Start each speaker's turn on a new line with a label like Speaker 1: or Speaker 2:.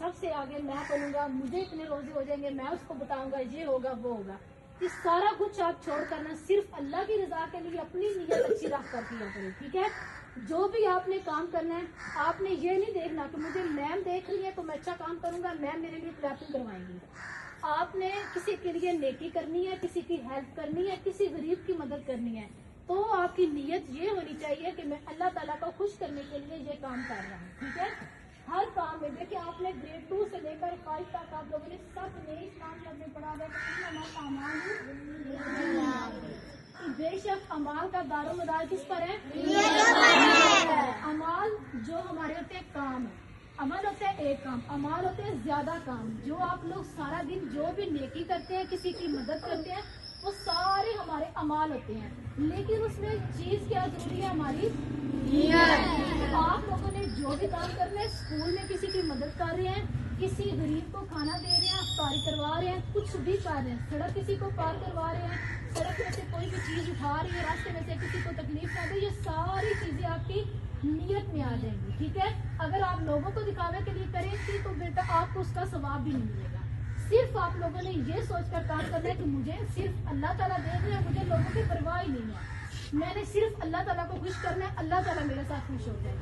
Speaker 1: سب سے آگے میں بنوں مجھے اتنے روزے ہو جائیں گے، میں اس کو بتاؤں گا یہ ہوگا وہ ہوگا. یہ سارا کچھ آپ چھوڑ کرنا صرف اللہ کی رضا کے لیے اپنی نیت اچھی رکھ کر کیا کریں. ٹھیک ہے؟ جو بھی آپ نے کام کرنا ہے آپ نے یہ نہیں دیکھنا کہ مجھے میم دیکھ رہی ہے تو میں اچھا کام کروں گا، میم میرے لیے کلیپنگ کروائیں گی. آپ نے کسی کے لیے نیکی کرنی ہے، کسی کی ہیلپ کرنی ہے، کسی غریب کی مدد کرنی ہے تو آپ کی نیت یہ ہونی چاہیے کہ میں اللہ تعالیٰ کو خوش کرنے کے لیے یہ کام کر رہا ہوں. ٹھیک ہے؟ ہر کام میں دیکھیں آپ نے گریڈ 2 سے لے کر 5 تک آپ لوگوں نے سب نے اس کام میں پڑھا بے شک امال کا دار و مدار کس پر ہے؟ امال جو ہمارے ہوتے ہیں کام ہے، عمل ہوتا ہے ایک کام، امال ہوتے ہیں زیادہ کام. جو آپ لوگ سارا دن جو بھی نیکی کرتے ہیں، کسی کی مدد کرتے ہیں، وہ سارے ہمارے امال ہوتے ہیں. لیکن اس میں چیز کیا ضروری ہے؟ ہماری نیت. آپ لوگوں نے جو بھی کام کرنا ہے، اسکول میں کسی کی مدد کر رہے ہیں، کسی غریب کو کھانا دے رہے ہیں، افطاری کروا رہے ہیں، کچھ بھی کر رہے ہیں، سڑک کسی کو پار کروا رہے ہیں، سڑک میں سے کوئی بھی چیز اٹھا رہی ہے، راستے میں سے کسی کو تکلیف نہ دے، یہ ساری چیزیں آپ کی نیت میں آ جائیں گی. ٹھیک ہے؟ اگر آپ لوگوں کو دکھاوے کے لیے کریں گی تو بیٹا آپ کو اس کا ثواب بھی نہیں ملے گا. صرف آپ لوگوں نے یہ سوچ کر کام کرنا ہے کہ مجھے صرف اللہ تعالیٰ دیکھ رہے ہیں، مجھے لوگوں کی پرواہ ہی نہیں ہے، میں نے صرف اللہ تعالیٰ کو خوش کرنا ہے، اللہ تعالیٰ میرے ساتھ خوش ہو جائے.